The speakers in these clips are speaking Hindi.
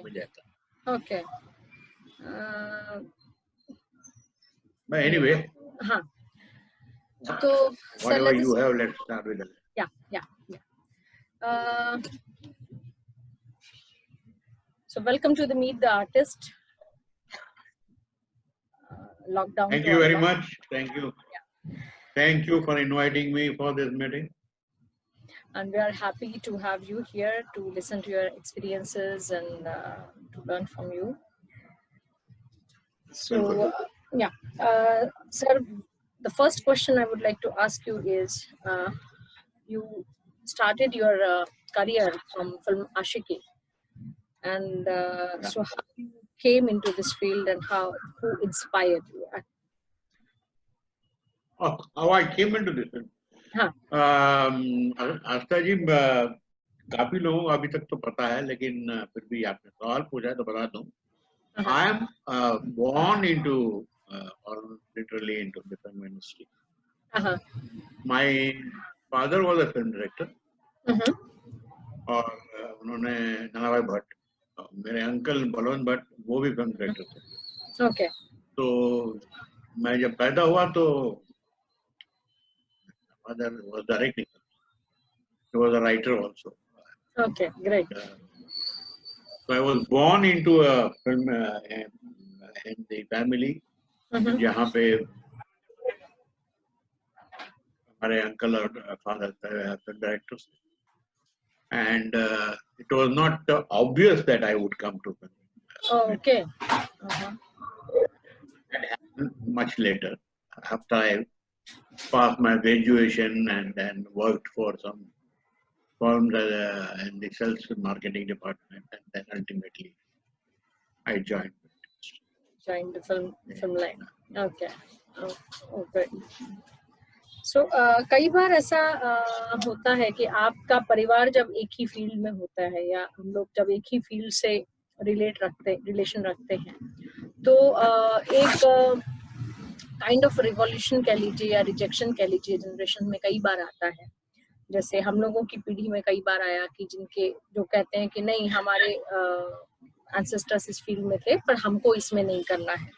मिल जाता। Okay. But anyway, हाँ. तो whatever you have, let's start with it. Yeah. So welcome to the Meet the Artist. Lockdown. Thank you very much. Thank you. Yeah. Thank you for inviting me for this meeting. And we are happy to have you here to listen to your experiences and to learn from you. So, sir, the first question I would like to ask you is, you started your career from film Ashiki, and so how you came into this field and who inspired you? How I came into this film. आस्था जी, काफी लोगों को अभी तक तो पता है, लेकिन फिर भी आपने सवाल पूछा है तो बता दूं. I am born into or literally into the film industry. My father was a film director. और उन्होंने नानाभाई भट्ट, मेरे अंकल बलवंत भट्ट, वो भी फिल्म डायरेक्टर थे. Okay. तो मैं जब पैदा हुआ तो father was directing. He was a writer also. Okay, great. So I was born into a film in the family, जहाँ पे हमारे अंकल और father film directors. And it was not obvious that I would come to film. Oh, okay. That happened much later, after I passed my graduation and then worked for some firms in the sales marketing department, and then ultimately I joined the film line. Okay. Okay. So कई बार ऐसा होता है कि आपका परिवार जब एक ही फील्ड में होता है या हम लोग जब एक ही फील्ड से रिलेशन रखते हैं तो एक काइंड ऑफ रिवॉल्यूशन कह लीजिए या रिजेक्शन कह लीजिए जनरेशन में कई बार आता है. जैसे हम लोगों की पीढ़ी में कई बार आया कि जिनके जो कहते हैं कि नहीं हमारे एंसेस्टर्स इस फील्ड में थे पर हमको इसमें नहीं करना है,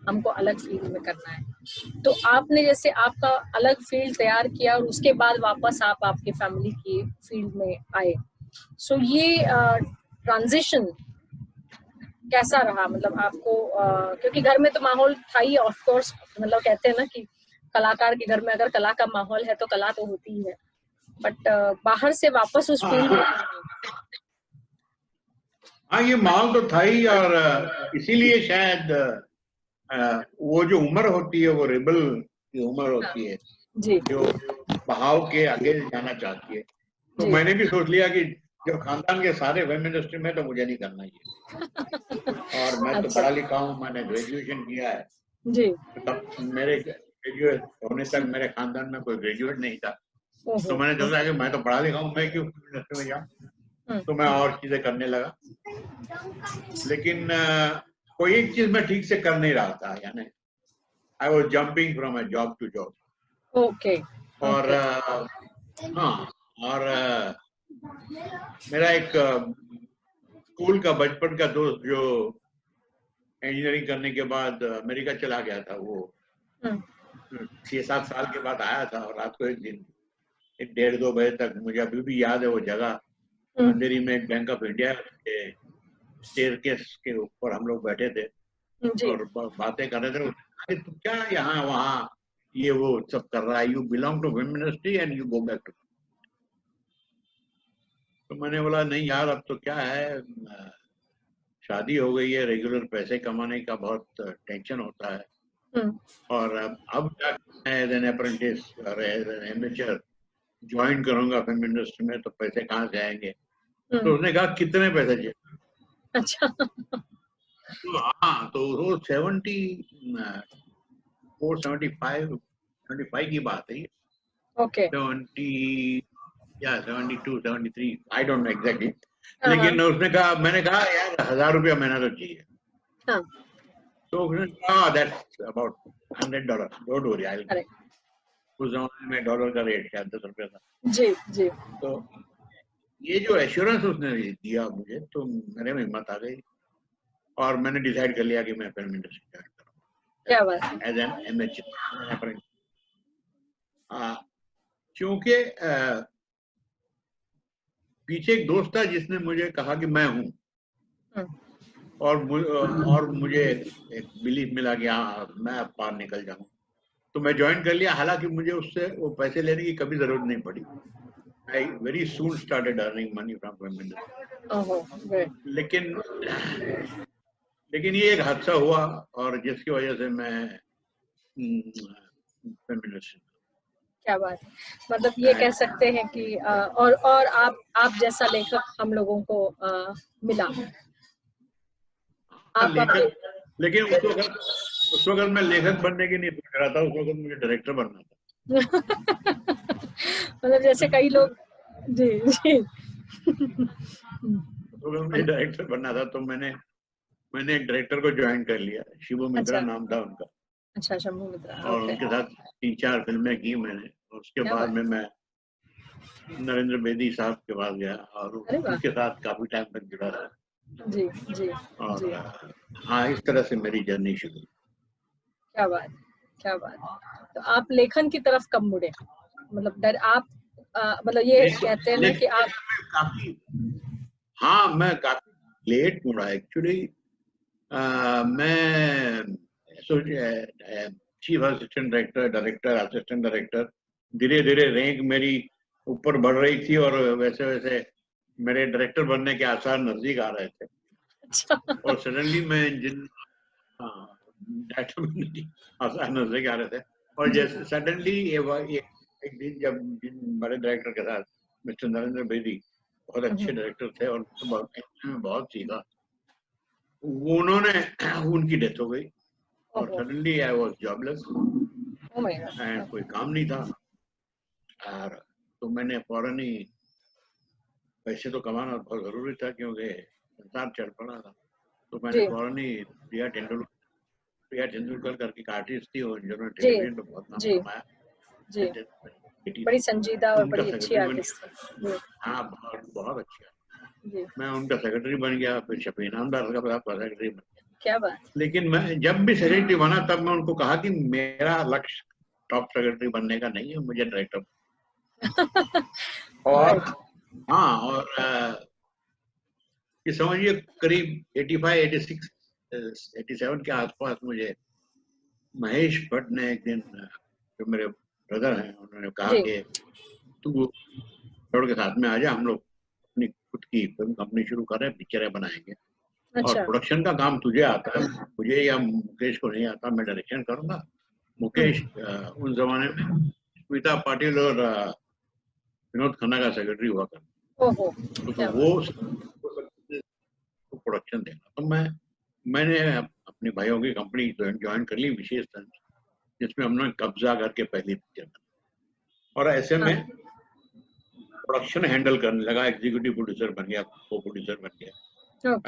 हमको अलग फील्ड में करना है. तो आपने जैसे आपका अलग फील्ड तैयार किया और उसके बाद वापस आप आपके फैमिली की फील्ड में आए. सो ये ट्रांजिशन कैसा रहा, मतलब आपको क्योंकि घर में तो माहौल था ही ऑफ कोर्स, मतलब कहते हैं ना कि कलाकार के घर में अगर कला का माहौल है तो कला तो होती ही है, बट बाहर से वापस उस फील्ड में. हाँ, ये माहौल तो था ही, और इसीलिए शायद वो जो उम्र होती है वो रेबल की उम्र होती है जी, जो बहाव के आगे जाना चाहती है. तो मैंने भी सोच लिया कि जब खानदान के सारे फिल्म इंडस्ट्री में तो मुझे नहीं करना ये. और मैं तो पढ़ा लिखा हूँ, मैंने ग्रेजुएशन किया है जी. तब मेरे ग्रेजुएट होने तक मेरे खानदान में कोई ग्रेजुएट नहीं था. तो मैंने सोचा कि मैं तो पढ़ा लिखा हूँ, मैं क्यों इंडस्ट्री में जाऊँ. तो मैं और चीजें करने लगा, लेकिन कोई एक चीज मैं ठीक से कर नहीं रहा था, यानी I was jumping from a job to job. Okay. और हाँ, और मेरा एक स्कूल का बचपन का दोस्त जो इंजीनियरिंग करने के बाद अमेरिका चला गया था, वो 6-7 साल के बाद आया था. और रात को एक दिन 1-2 बजे तक, मुझे अभी भी याद है वो जगह, अंधेरी में बैंक ऑफ इंडिया के स्टेयरकेस के ऊपर हम लोग बैठे थे और बातें कर रहे थे. अरे तू क्या यहाँ वहाँ ये वो सब कर रहा है, you belong to film industry and you go back to. तो मैंने बोला नहीं यार, अब तो क्या है, शादी हो गई है, रेगुलर पैसे कमाने का बहुत टेंशन होता है, और अब क्या एज एन अप्रेंटिस और एज एन एमेचर ज्वाइन करूंगा फिल्म इंडस्ट्री में, तो पैसे कहाँ से आएंगे. तो उसने कहा कितने पैसे चाहिए. अच्छा. तो हाँ, तो वो 75 की बात है. ओके. 70 या 72, 73, आई डोंट नो एग्जैक्टली. लेकिन उसने कहा, मैंने कहा यार 1000 रुपया महीना तो चाहिए. तो उसने कहा that's about $100, don't worry I will. उस जमाने में डॉलर का रेट शायद 10 रुपया था. जी. तो ये जो एश्योरेंस उसने दिया मुझे, तो मेरे में हिम्मत आ गई और मैंने डिसाइड कर लिया कि मैं फिल्म इंडस्ट्री ज्वाइन करूँगा क्या बात है। As an MH. क्योंकि पीछे एक दोस्त था जिसने मुझे कहा कि मैं हूँ, और मुझे एक बिलीफ मिला कि हाँ मैं अब पार निकल जाऊँ, तो मैं ज्वाइन कर लिया। हालांकि मुझे उससे वो पैसे लेने की कभी जरूरत नहीं पड़ी। I very soon started earning money from film industry. लेकिन ये एक हादसा हुआ और जिसकी वजह से मैं फिल्म इंडस्ट्री। क्या बात है, मतलब ये कह सकते हैं कि और आप जैसा लेखक हम लोगों को मिला। आप लेकिन उस वक्त मैं लेखक बनने की नहीं सोच रहा था, उस वक्त मुझे डायरेक्टर बनना था। मतलब जैसे कई लोग, जी जी। तो मुझे डायरेक्टर बनना था, तो मैंने एक डायरेक्टर को ज्वाइन कर लिया, शिबू मित्रा नाम था उनका। अच्छा, शंभू मित्रा। और उनके साथ 3-4 फिल्में की मैंने, और उसके बाद में मैं नरेंद्र बेदी साहब के पास गया और उनके साथ काफी टाइम तक जुड़ा रहा। जी जी। और हाँ, इस तरह से मेरी जर्नी शुरू। क्या बात, क्या बात। तो आप लेखन की तरफ कब मुड़े? मतलब आप मतलब ये कहते हैं ना कि आप काफी, हाँ मैं काफी लेट मुड़ा एक्चुअली। मैं chief assistant director, assistant director, धीरे धीरे रैंक मेरी ऊपर बढ़ रही थी और वैसे वैसे मेरे डायरेक्टर बनने के आसार नजदीक आ रहे थे। और सडनली मैं डायरेक्टर बनने के आसार नजदीक आ रहे थे, और जैसे सडनली एक दिन जब बड़े डायरेक्टर के साथ मिस्टर नरेंद्र बेदी, बहुत अच्छे डायरेक्टर थे और बहुत सीखा, उन्होंने उनकी डेथ हो गई और suddenly I was jobless and कोई काम नहीं था। और तो मैंने फौरन ही, पैसे तो कमाना बहुत जरूरी था क्योंकि संसार चल पड़ा था, तो मैंने फौरन ही प्रिया तेंदुलकर करके एक आर्टिस्ट थी और जिन्होंने टेलीविजन पे बहुत नाम कमाया, बड़ी संजीदा और बड़ी अच्छी आर्टिस्ट थी। हाँ, बहुत अच्छी। मैं उनका सेक्रेटरी बन गया, फिर शफी इनामदार का सेक्रेटरी बन गया। क्या बात। लेकिन मैं जब भी सेक्रेटरी बना तब मैं उनको कहा कि मेरा लक्ष्य टॉप सेक्रेटरी बनने का नहीं है, मुझे डायरेक्टर और हाँ, और ये समझिए करीब 85, 86, 87 के आसपास मुझे महेश भट्ट ने एक दिन, जो मेरे ब्रदर हैं, उन्होंने कहा कि तू के साथ में आ जा, हम लोग अपनी खुद की फिल्म कंपनी शुरू कर रहे हैं, पिक्चरें बनाएंगे। और प्रोडक्शन का काम तुझे आता है, मुझे या मुकेश को नहीं आता, मैं डायरेक्शन करूंगा। मुकेश उन जमाने में स्मिता पाटिल और विनोद खन्ना का सेक्रेटरी हुआ करता, तो वो प्रोडक्शन देगा। तो मैंने अपने भाइयों की कंपनी ज्वाइन कर ली, विशेष जिसमें हमने कब्जा करके पहली पिक्चर बनी, और ऐसे में प्रोडक्शन हैंडल करने लगा, एग्जीक्यूटिव प्रोड्यूसर बन गया, को प्रोड्यूसर बन गया,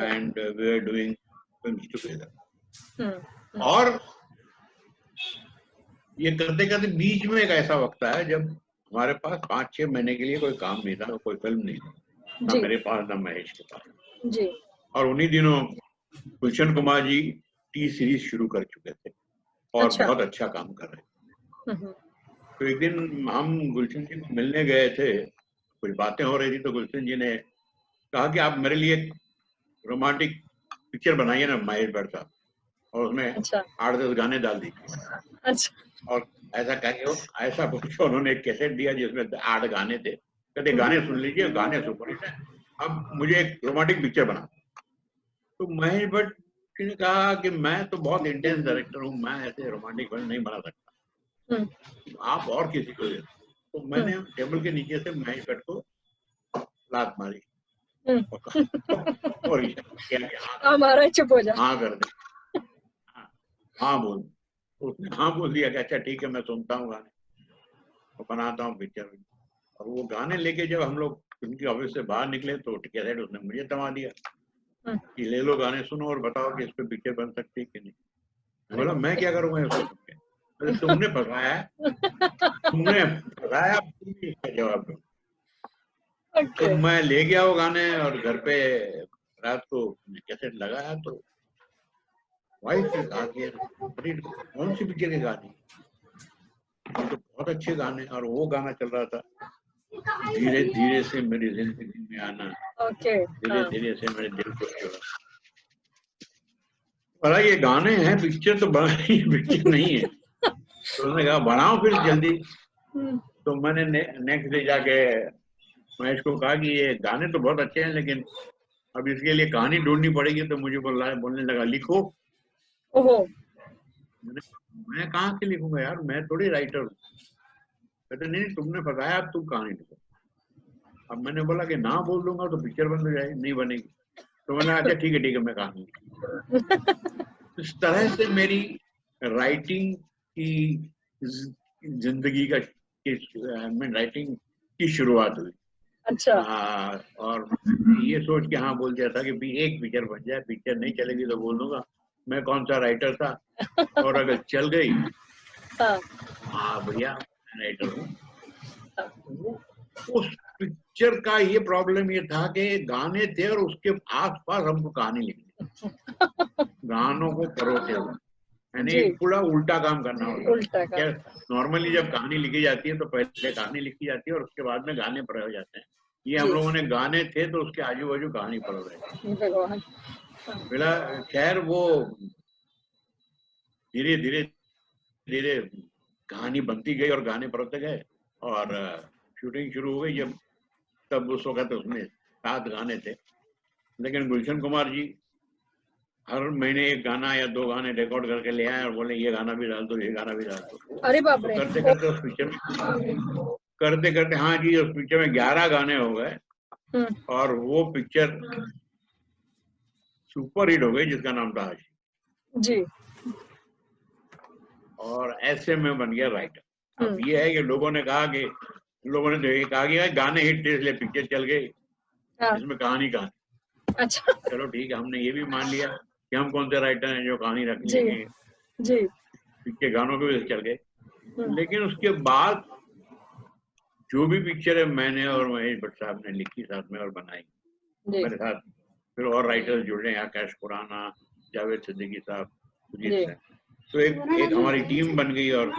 and we are doing films together. और ये करते करते बीच में एक ऐसा वक्त आया जब हमारे पास 5-6 महीने के लिए कोई काम नहीं था, कोई फिल्म नहीं थी, ना मेरे पास ना महेश के पास जी। और उन्हीं दिनों Gulshan Kumar G T series शुरू कर चुके थे और बहुत अच्छा काम कर रहे थे। तो एक दिन हम गुलशन जी को मिलने गए थे, कुछ बातें हो रही थी, तो गुलशन जी ने कहा कि आप मेरे लिए रोमांटिक पिक्चर बनाइए ना महेश भट्ट साहब, और उसमें 8-10 गाने डाल दीजिए। और ऐसा कह ऐसा कुछ उन्होंने एक कैसेट दिया जिसमें 8 गाने थे, कहते गाने सुन लीजिए, गाने सुपरहिट है, अब मुझे एक रोमांटिक पिक्चर बना। तो महेश भट्ट ने कहा कि मैं तो बहुत इंटेंस डायरेक्टर हूँ, मैं ऐसे रोमांटिक फिल्म नहीं बना सकता, आप और किसी को दे। तो मैंने टेबल के नीचे से महेश भट्ट को लात मारी और हमारा चुप हो जा, हाँ कर दे, हाँ बोल। उसने हाँ बोल दिया कि अच्छा ठीक है, मैं सुनता हूँ गाने और बनाता हूँ पिक्चर। और वो गाने लेके जब हम लोग उनकी ऑफिस से बाहर निकले तो कैसेट उसने मुझे थमा दिया कि ले लो गाने, सुनो और बताओ कि इस पे पिक्चर बन सकती है कि नहीं। बोला मैं क्या करूँगा इसको सुन के, अरे तुमने फंसाया, तुमने फंसाया, इसका जवाब दो। तो मैं ले गया वो गाने और घर पे रात को कैसेट लगाया तो वाइफ ने कहा कि कौन सी पिक्चर के गाने, तो बहुत अच्छे गाने, और वो गाना चल रहा था धीरे धीरे से मेरी जिंदगी में आना, धीरे धीरे से मेरे दिल को छुआ। बोला ये गाने हैं, पिक्चर तो बना, पिक्चर नहीं है। तो उन्होंने कहा बनाओ फिर जल्दी। तो मैंने नेक्स्ट डे जाके मैं इसको कहा कि ये गाने तो बहुत अच्छे हैं लेकिन अब इसके लिए कहानी ढूंढनी पड़ेगी। तो मुझे बोलने लगा लिखो। ओहो। मैं कहाँ के लिखूंगा यार, मैं थोड़ी राइटर हूँ। कहते नहीं तुमने बताया अब तुम कहानी लिखो। अब मैंने बोला कि ना बोल दूंगा तो पिक्चर बन जाएगी, नहीं बनेगी। तो मैंने अच्छा ठीक है मैं कहानी लिखूंगा। इस तरह से मेरी राइटिंग की जिंदगी का राइटिंग की शुरुआत हुई। अच्छा। और ये सोच के हाँ बोल दिया था कि एक पिक्चर बन जाए, पिक्चर नहीं चलेगी तो बोल दूंगा मैं कौन सा राइटर था, और अगर चल गई हाँ भैया मैं राइटर हूँ। उस पिक्चर का ये प्रॉब्लम ये था कि गाने थे और उसके आसपास हमको कहानी लिखनी, गानों को परोते हुए, यानी पूरा उल्टा काम करना होता है। नॉर्मली जब कहानी लिखी जाती है तो पहले कहानी लिखी जाती है और उसके बाद में गाने पढ़े हो जाते हैं। ये हम लोगों ने गाने थे तो उसके आजू बाजू कहानी पढ़ रहे थे। खैर वो धीरे धीरे धीरे कहानी बनती गई और गाने पढ़ते गए और शूटिंग शुरू हो गई। जब तब उस वक्त उसमें 7 गाने थे, लेकिन गुलशन कुमार जी हर महीने एक गाना या 2 गाने रिकॉर्ड करके ले आए और बोले ये गाना भी डाल दो, ये गाना भी डाल दो। अरे बाप रे। करते करते उस पिक्चर में हाँ जी उस पिक्चर में 11 गाने हो गए और वो पिक्चर सुपर हिट हो गई जिसका नाम था आशिक जी। और ऐसे में बन गया राइटर। अब ये है कि लोगों ने कहा कि कहा कि गाने हिट थे इसलिए पिक्चर चल गई, इसमें कहानी कहानी। अच्छा चलो ठीक है, हमने ये भी मान लिया कि हम कौन से राइटर हैं जो कहानी रख लेंगे जी। पिक्चर गानों के वजह से चल गए। लेकिन उसके बाद जो भी पिक्चर है मैंने और महेश भट्ट साहब ने लिखी साथ में और बनाई, मेरे साथ फिर और राइटर्स जुड़े, आकाश खुराना, जावेद सिद्दीकी साहब, तो एक हमारी टीम बन गई और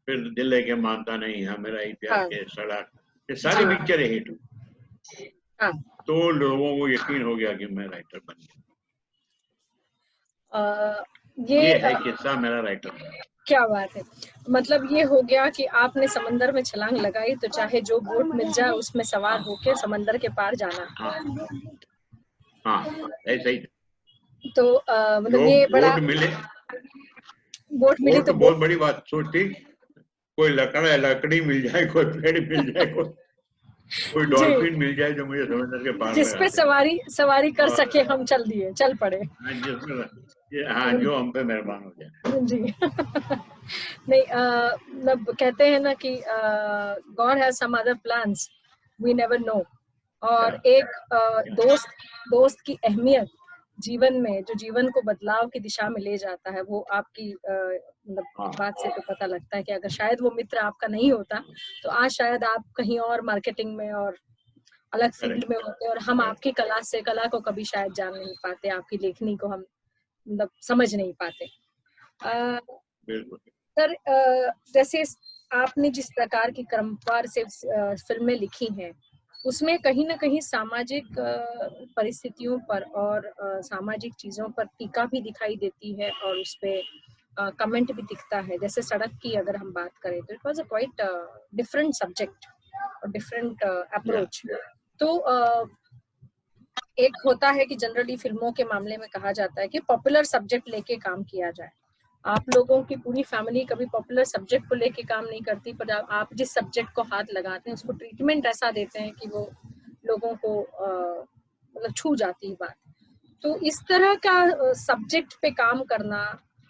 फिर दिल लेके मानता नहीं, हाँ मेरा ही प्यार के सड़क, ये सारी पिक्चर हिट हुई। तो लोगों को यकीन हो गया कि मैं राइटर बन गया। ये है किस्सा मेरा राइटर। क्या बात है। मतलब ये हो गया कि आपने समंदर में छलांग लगाई तो चाहे जो बोट मिल जाए उसमें सवार होकर समंदर के पार जाना। हाँ ऐसा ही। तो मतलब ये बड़ा बोट मिली तो बहुत बड़ी बात सोचती, कोई लकड़ी मिल जाए, कोई पेड़ मिल जाए, कोई डॉल्फिन मिल जाए जो मुझे समंदर के पार जिसपे सवारी कर सके, हम चल पड़े। हाँ जो हम पे मेहरबान हो जाए। जी नहीं मतलब कहते हैं ना कि God has some other plans, we never know. और एक दोस्त की अहमियत जीवन में, जो जीवन को बदलाव की दिशा में ले जाता है, वो आपकी मतलब बात से तो पता लगता है कि अगर शायद वो मित्र आपका नहीं होता तो आज शायद आप कहीं और मार्केटिंग में और अलग फील्ड में होते और हम आपकी कला को कभी शायद जान नहीं पाते, आपकी लेखनी को हम मतलब समझ नहीं पाते। सर जैसे आपने जिस प्रकार की क्रमवार से फिल्में लिखी हैं उसमें कहीं ना कहीं सामाजिक परिस्थितियों पर और सामाजिक चीजों पर टीका भी दिखाई देती है और उसपे कमेंट भी दिखता है। जैसे सड़क की अगर हम बात करें तो it was a quite different subject और डिफरेंट अप्रोच। तो एक होता है कि जनरली फिल्मों के मामले में कहा जाता है कि पॉपुलर सब्जेक्ट लेके काम किया जाए। आप लोगों की पूरी फैमिली कभी पॉपुलर सब्जेक्ट को लेके काम नहीं करती, पर आप जिस सब्जेक्ट को हाथ लगाते हैं उसको ट्रीटमेंट ऐसा देते हैं कि वो लोगों को मतलब छू जाती है बात। तो इस तरह का सब्जेक्ट पे काम करना,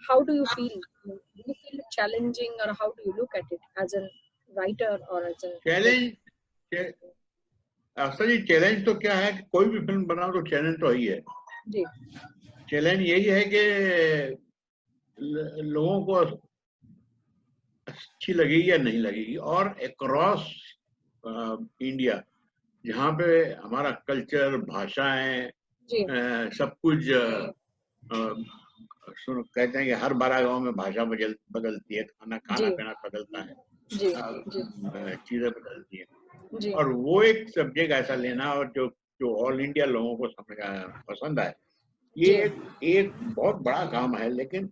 how do you feel? Do you feel challenging और how do you look at it as an writer और एज एन चैलेंज? असल जी चैलेंज तो क्या है कि कोई भी फिल्म बनाओ तो चैलेंज तो ही है जी। चैलेंज यही है कि लोगों को अच्छी लगेगी या नहीं लगेगी। और अक्रॉस इंडिया जहाँ पे हमारा कल्चर, भाषाएं, जी सब कुछ सुनो, कहते हैं कि हर 12 गांव में भाषा बदलती है, खाना जी पीना बदलता है, जी जी चीजें बदलती है। जी और वो एक सब्जेक्ट ऐसा लेना और जो जो ऑल इंडिया लोगों को पसंद आए, ये जी एक बहुत बड़ा काम है। लेकिन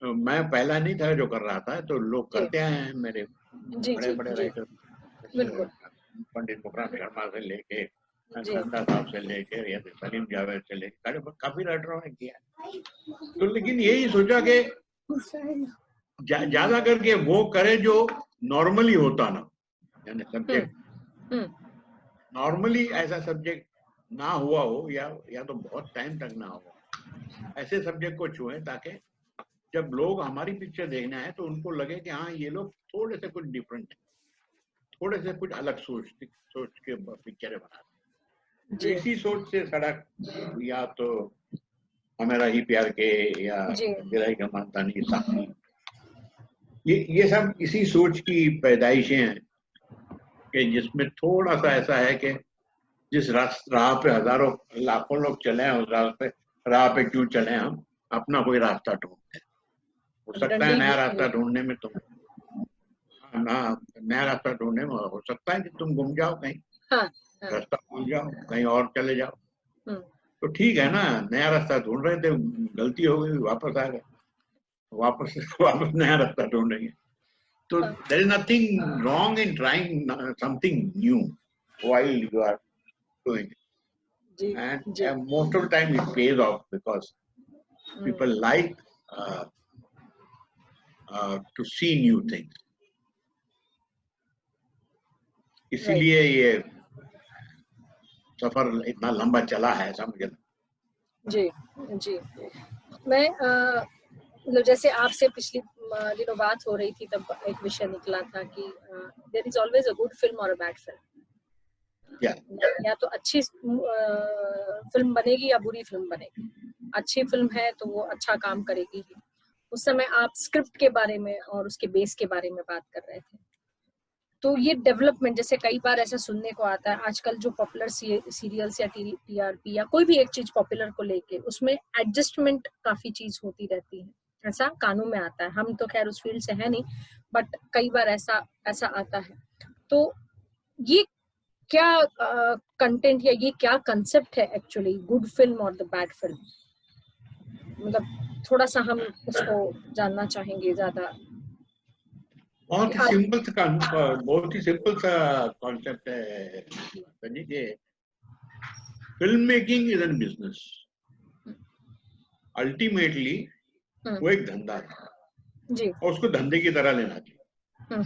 मैं पहला नहीं था जो कर रहा था, तो लोग जी करते आए हैं। मेरे जी बड़े जी बड़े जी राइटर, बिल्कुल पंडित मुखराम शर्मा से लेके, जी नंदा साहब से लेके, या सलीम जावेद से लेके, काफी राइटरों ने किया है। तो लेकिन यही सोचा कि ज्यादा करके वो करे जो नॉर्मली होता ना, यानी सब्जेक्ट हम्म नॉर्मली ऐसा सब्जेक्ट ना हुआ हो, या तो बहुत टाइम तक ना हो, ऐसे सब्जेक्ट को छुए, ताकि जब लोग हमारी पिक्चर देखने आए तो उनको लगे कि हाँ, ये लोग थोड़े से कुछ डिफरेंट है, थोड़े से कुछ अलग सोच के पिक्चरें बना रहे हैं। तो जी इसी सोच से सड़क, या तो हमें रही प्यार के, या जी दिलाई का मानता नहीं, साथी, ये सब इसी सोच की पैदाइशें हैं, कि जिसमें थोड़ा सा ऐसा है कि जिस राह पे हजारों लाखों लोग चले हैं, उस राह पे क्यों चले हम, अपना कोई रास्ता ढूंढते हैं। हो सकता है डंडी नया रास्ता जी ढूंढने में तुम, ना, नया रास्ता ढूंढने में हो सकता है कि तुम गुम जाओ कहीं, हाँ हाँ रास्ता भूल जाओ, कहीं और चले जाओ। हम्म तो ठीक है ना, नया रास्ता ढूंढ रहे थे, गलती हो गई, वापस आ गए, वापस वापस नया रास्ता ढूंढेंगे। So हाँ, there is nothing wrong in trying something new while you are doing it. जी And जी most of the time it pays off because people like uh, to see new things. Right इसीलिए ये सफर इतना लंबा चला है, ऐसा मुझे लगता जी जी मैं मतलब जैसे आपसे पिछली दिनों बात हो रही थी, तब एक विषय निकला था कि there is always a good film और अ बैड फिल्म। है। या तो अच्छी फिल्म बनेगी या बुरी फिल्म बनेगी। अच्छी फिल्म है तो वो अच्छा काम करेगी ही। उस समय आप स्क्रिप्ट के बारे में और उसके बेस के बारे में बात कर रहे थे। तो ये डेवलपमेंट, जैसे कई बार ऐसा सुनने को आता है आजकल जो पॉपुलर सीरियल्स या टीआरपी या कोई भी एक चीज पॉपुलर को लेके उसमें एडजस्टमेंट काफी चीज होती रहती है, ऐसा कानून में आता है। हम तो खैर उस फील्ड से है नहीं, बट कई बार ऐसा ऐसा आता है। तो ये क्या कंटेंट या ये क्या कंसेप्ट है एक्चुअली गुड फिल्म और द बैड फिल्म? मतलब थोड़ा सा हम उसको जानना चाहेंगे ज्यादा। बहुत ही सिंपल सा बहुत ही सिंपल सा कॉन्सेप्ट है Sunny ji. Film making is an business. Ultimately वो एक धंधा है जी और उसको धंधे की तरह लेना चाहिए।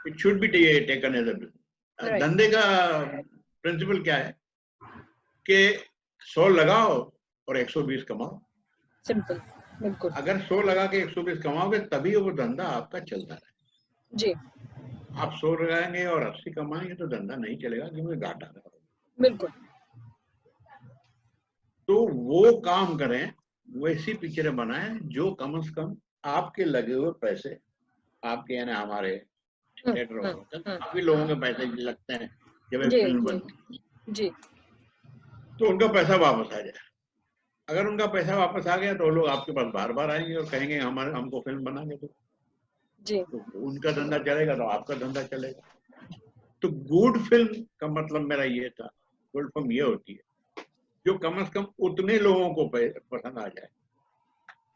It should be taken as a business. Right धंधे का प्रिंसिपल क्या है कि 100 लगाओ और 120 कमाओ। सिंपल बिल्कुल अगर 100 लगा के 120 कमाओगे तभी वो धंधा आपका चलता है। जी आप 100 लगाएंगे और 80 कमाएंगे तो धंधा नहीं चलेगा, क्योंकि घाटा है। बिल्कुल तो वो काम करें, वैसी पिक्चरें बनाएं जो कम से कम आपके लगे हुए पैसे, आपके यानी हमारे थिएटर वालों के, काफी लोगों के पैसे लगते हैं जब एक जी फिल्म जी बनती है, जी तो उनका पैसा वापस आ जाए। अगर उनका पैसा वापस आ गया तो लोग आपके पास बार बार आएंगे और कहेंगे हमारे हमको फिल्म बना के दो। जी तो उनका धंधा चलेगा तो आपका धंधा चलेगा। तो गुड फिल्म का मतलब मेरा ये था, गुड फिल्म ये होती है जो कम से कम उतने लोगों को पसंद आ जाए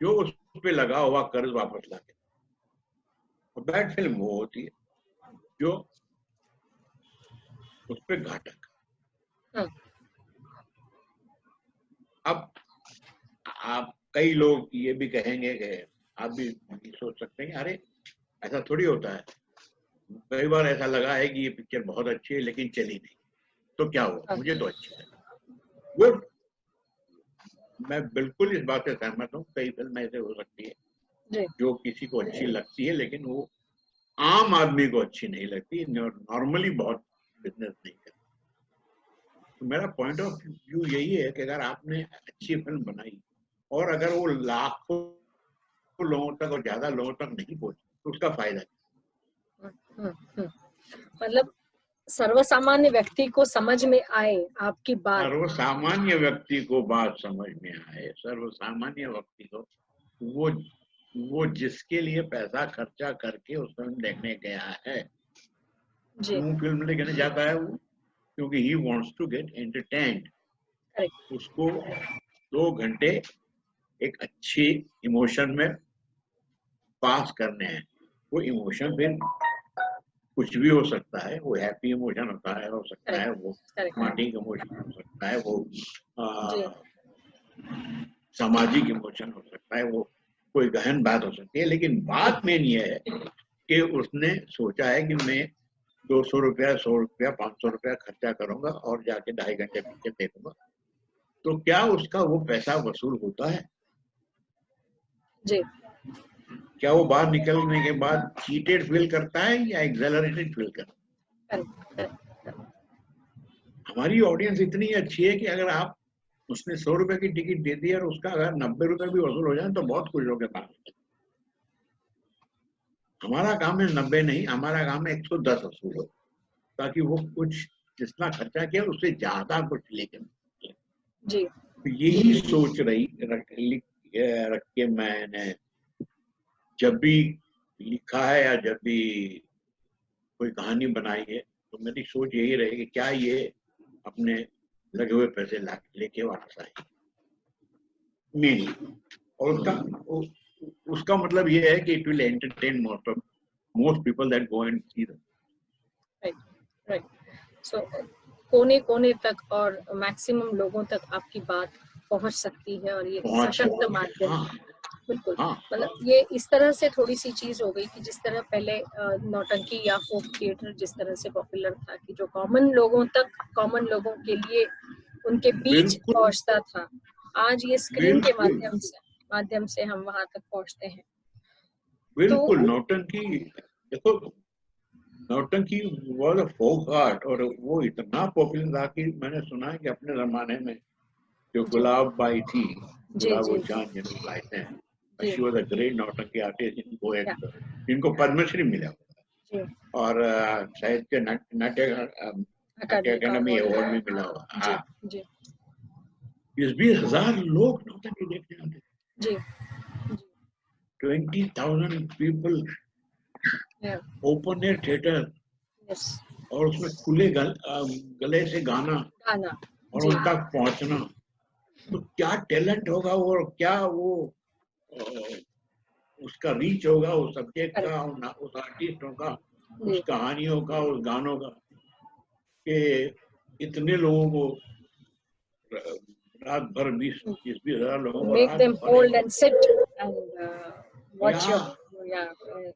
जो उस पे लगा हुआ कर्ज वापस ला के। और बैड फिल्म वो होती है जो उस पे घाटक। अब आप कई लोग ये भी कहेंगे कि आप भी सोच सकते हैं, अरे ऐसा थोड़ी होता है, कई बार ऐसा लगा है कि ये पिक्चर बहुत अच्छी है लेकिन चली नहीं, तो क्या हुआ, मुझे तो अच्छी लगी। गुड, मैं बिल्कुल इस बात से सहमत हूँ। कई फिल्म ऐसे हो सकती है जी जो किसी को अच्छी लगती है लेकिन वो आम आदमी को अच्छी नहीं लगती, नॉर्मली बहुत बिजनेस नहीं करती। तो मेरा पॉइंट ऑफ व्यू यही है कि अगर आपने अच्छी फिल्म बनाई और अगर वो लाखों लोगों तक और ज्यादा लोगों तक नहीं पहुंची तो उसका फायदा मतलब सर्वसामान्य व्यक्ति को समझ में आए आपकी बात, सर्वसामान्य व्यक्ति को बात समझ में आए, सर्वसामान्य व्यक्ति को, वो जिसके लिए पैसा खर्चा करके उस फिल्म देखने गया है, क्यों फिल्म देखने जाता है वो? क्योंकि he wants to get entertained. उसको 2 घंटे एक अच्छी इमोशन में पास करने हैं। वो इमोशन फिर कुछ भी हो सकता है, वो हैप्पी इमोशन होता है, हो सकता है वो रोमांटिक इमोशन हो सकता है, वो सामाजिक इमोशन हो सकता है, वो कोई गहन बात हो सकती है, लेकिन बात मेन ये है कि उसने सोचा है कि मैं 200 रुपया, 100 रुपया, 500 रुपया खर्चा करूंगा और जाके 2.5 घंटे पिक्चर देखूंगा, तो क्या उसका वो पैसा वसूल होता है? जी। क्या वो बाहर निकलने के बाद चीटेड फील करता है या एक्सेलरेटेड फील करता है? हमारी ऑडियंस इतनी अच्छी है कि अगर आप उसने 100 रुपए की टिकट दे दी और उसका अगर 90 रुपए भी वसूल हो जाए तो बहुत खुश होकर बाहर। हमारा काम है 90 नहीं, हमारा काम है 110 वसूल हो, ताकि वो कुछ जितना खर्चा किया उससे ज्यादा कुछ लेके जी। तो यही सोच रख के मैंने जब भी लिखा है या जब भी कोई कहानी बनाई है, तो मेरी सोच यही रही कि क्या ये अपने लगे हुए पैसे लेके वापस आए मेन। और उसका मतलब ये है कि it will entertain most people that go and see them. Right. So कोने कोने तक और मैक्सिमम लोगों तक आपकी बात पहुंच सकती है और ये सशक्त माध्यम है। बिल्कुल। मतलब ये इस तरह से थोड़ी सी चीज हो गई कि जिस तरह पहले नौटंकी या फोक थिएटर जिस तरह से पॉपुलर था कि जो कॉमन लोगों के लिए उनके बीच पहुंचता था, आज ये स्क्रीन के माध्यम से हम वहां तक पहुंचते हैं। बिल्कुल। तो, नौटंकी देखो, नौटंकी वाज अ फोक आर्ट और वो इतना पॉपुलर था कि मैंने सुना है कि अपने जमाने में जो गुलाब बाई थी, गुलाब जान जिनको लाते हैं, शी वाज अ ग्रेट नौटंकी आर्टिस्ट, इनको पद्मश्री मिला और शायद के नाट्य अकादमी अवार्ड भी मिला हुआ। हाँ, 20,000 लोग नौटंकी देखने आते थे। 20,000 पीपल, ओपन एयर थिएटर, और उसमें खुले गले से गाना और उन तक पहुंचना, तो क्या टैलेंट होगा वो, और क्या वो उसका रीच होगा उस सब्जेक्ट का, उस आर्टिस्टों का, उस कहानियों का, उस गानों का, कि इतने लोगों को रात भर 20,000 लोगों को make them hold and sit and watch your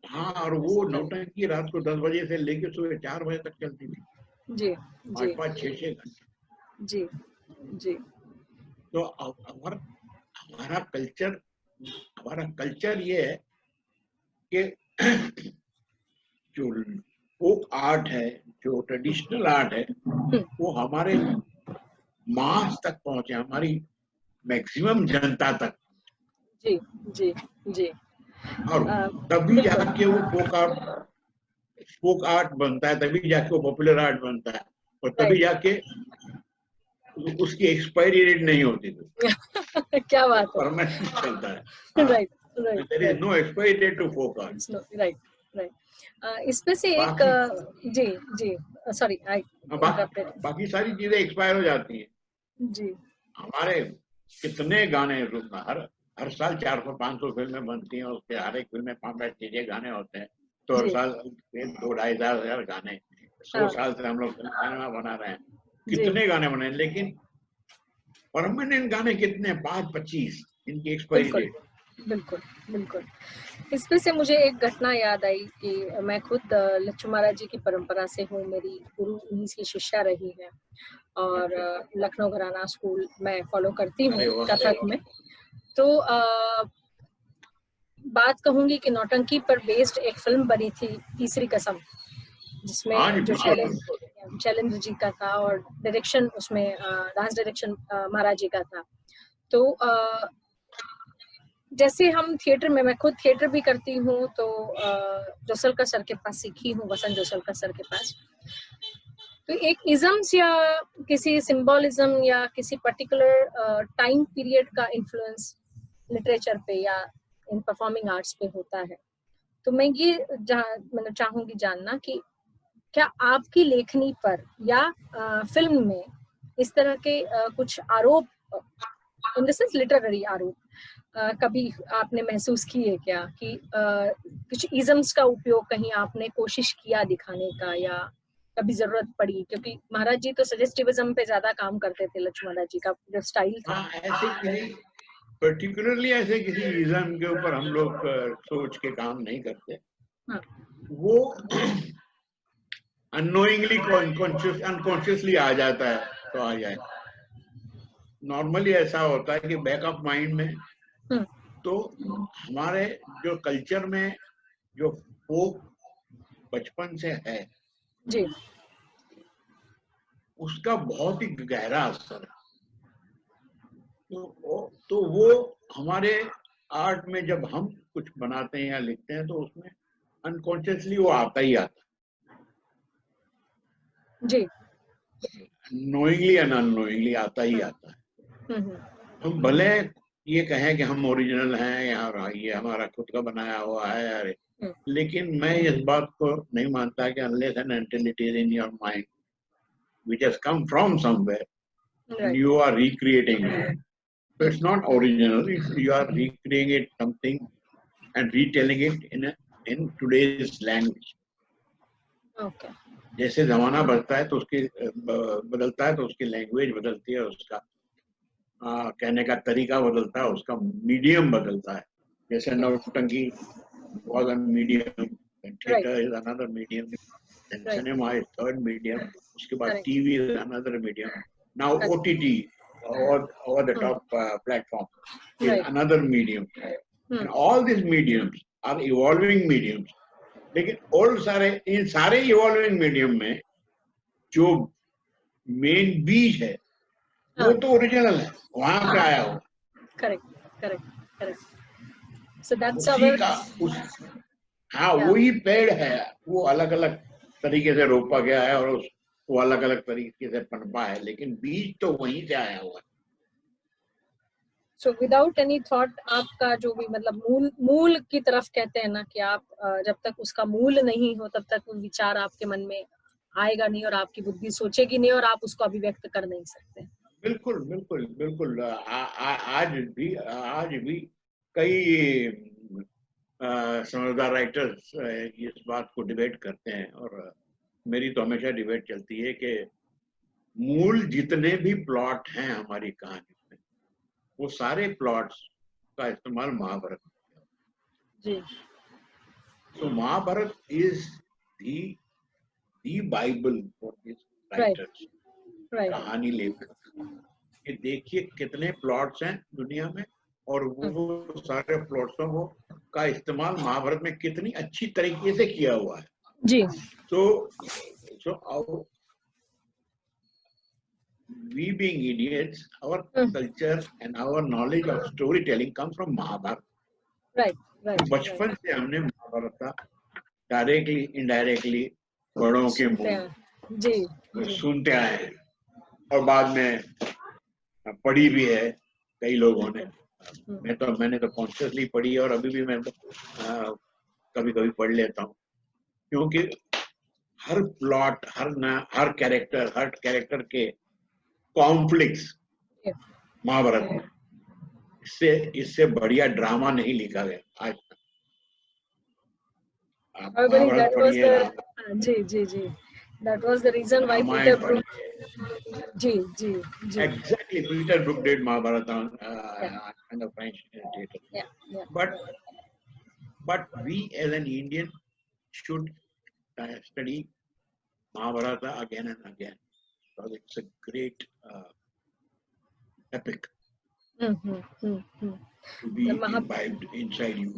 हाँ, और वो नौटंकी रात को 10 बजे से लेकर सुबह 4 बजे तक चलती थी। जी, 5-5, 6-6 घंटे। जी, जी। तो हमारा कल्चर ये है कि जो फोक आर्ट है, जो ट्रेडिशनल आर्ट है, वो हमारे मास तक पहुंचे, हमारी मैक्सिमम जनता तक। जी, जी, जी। और तभी जाके वो फोक आर्ट बनता है, तभी जाके वो पॉपुलर आर्ट बनता है, और तभी जाके उसकी एक्सपायरी डेट नहीं होती थी। क्या बात है, परमानेंट चलता है। Right, right. There is no expiry date to folk art. Right, right. इसमें से एक जी, जी, सॉरी, बाकी सारी चीजें एक्सपायर हो जाती हैं। जी। हमारे कितने गाने हर साल 400-500 फिल्में बनती हैं, उसके हर एक फिल्म में 5-6 गाने होते हैं, तो हर साल 2,500 गाने। 100 साल से हम लोग सिनेमा बना रहे हैं, कितने गाने बने, लेकिन परमानेंट गाने कितने? 5-25 इनकी एक्सपायरी डेट। बिल्कुल, बिल्कुल। इसमें से मुझे एक घटना याद आई कि मैं खुद लच्छू महाराज जी की परंपरा से हूँ, मेरी गुरु उन्हीं की शिष्या रही है और लखनऊ घराना स्कूल मैं फॉलो करती हूँ कथक में। तो बात कहूंगी कि नौटंकी पर बेस्ड एक फिल्म बनी थी, तीसरी कसम, जिसमें जो शैलेंद्र जी का था और डायरेक्शन उसमें डांस डायरेक्शन महाराज जी का था। तो जैसे हम थिएटर में, मैं खुद थिएटर भी करती हूँ, तो जोसलकर सर के पास सीखी हूँ, वसंत जोसलकर सर के पास। तो एक इजम्स या किसी सिंबोलिज्म या किसी पर्टिकुलर टाइम पीरियड का इन्फ्लुएंस लिटरेचर पे या इन परफॉर्मिंग आर्ट्स पे होता है, तो मैं ये मतलब चाहूंगी जानना कि क्या आपकी लेखनी पर या फिल्म में इस तरह के कुछ आरोप, इन द सेंस लिटरेरी आरोप, कभी आपने महसूस किए क्या कि कुछ इजम्स का उपयोग कहीं आपने कोशिश किया दिखाने का या कभी जरूरत पड़ी? क्योंकि महाराज जी तो सजेस्टिविज्म पे ज्यादा काम करते थे, लक्ष्मण महाराज जी का जो स्टाइल था। हाँ, ऐसे किसी पर्टिकुलरली ऐसे किसी इज्म के ऊपर हम लोग सोच के काम नहीं करते। हाँ, वो अननोइंगली अनकॉन्शियसली आ जाता है तो आ जाए। नॉर्मली ऐसा होता है कि बैक ऑफ माइंड में तो हमारे जो कल्चर में जो फोक बचपन से है जी, उसका बहुत ही गहरा असर है। तो वो हमारे आर्ट में जब हम कुछ बनाते हैं या लिखते हैं तो उसमें अनकॉन्शियसली वो आता ही आता है जी, नोइंगली एंड अननोइंगली आता ही आता है। हम भले ये कहें कि हम ओरिजिनल हैं या ये हमारा खुद का बनाया हुआ है यार, लेकिन मैं इस बात को नहीं मानता कि unless and until it is in your mind which has come from somewhere and you are recreating it, so it's not original. You are recreating it something and retelling it in today's language. Okay, जैसे जमाना बढ़ता है तो उसकी बदलता है तो उसकी लैंग्वेज बदलती है, उसका कहने का तरीका बदलता है, उसका मीडियम बदलता है। जैसे नौटंकी was a medium and theater is another medium and cinema is third medium, उसके बाद TV is another medium, now OTT over the top platform is another medium, and all these mediums are evolving mediums. लेकिन और इन सारे इवॉल्विंग मीडियम में जो मेन बीज है वो तो ओरिजिनल है, वहां पे आया हुआ। करेक्ट। सो दैट्स उसी आवर, का हाँ वही पेड़ है, वो अलग अलग तरीके से रोपा गया है और वो अलग अलग तरीके से पनपा है, लेकिन बीज तो वहीं से आया हुआ है। सो विदाउट एनी थॉट आपका जो भी मतलब मूल की तरफ कहते हैं ना कि आप जब तक उसका मूल नहीं हो तब तक वो विचार आपके मन में आएगा नहीं और आपकी बुद्धि सोचेगी नहीं और आप उसको अभिव्यक्त कर नहीं सकते। बिल्कुल बिल्कुल बिल्कुल। आज भी कई समझदार राइटर्स इस बात को डिबेट करते हैं और मेरी तो हमेशा डिबेट चलती है कि मूल जितने भी प्लॉट हैं हमारी कहानी में वो सारे प्लॉट्स का इस्तेमाल महाभारत में जी। तो Mahabharata is the Bible for this writers, कहानी लेखक। कि देखिए कितने प्लॉट्स हैं दुनिया में और वो सारे प्लॉट्सों को का इस्तेमाल महाभारत में कितनी अच्छी तरीके से किया हुआ है जी। So we being idiots, our culture and our knowledge of storytelling comes from Mahabharata. Right. बचपन से हमने महाभारत का डायरेक्टली इनडायरेक्टली बड़ों के मुंह जी सुनते आए हैं और बाद में पढ़ी भी है कई लोगों ने। मैंने तो कॉन्शियसली पढ़ी और अभी भी मैं कभी कभी पढ़ लेता हूँ, क्योंकि हर प्लॉट, हर कैरेक्टर के कॉन्फ्लिक्ट्स महाभारत में, इससे बढ़िया ड्रामा नहीं लिखा गया आज तक। महाभारत जी that was the reason why Peter Brook ji exactly Peter Brook did Mahabharata on the French theater. But we as an Indian should study Mahabharata again and again because it's a great epic to be imbibed inside you.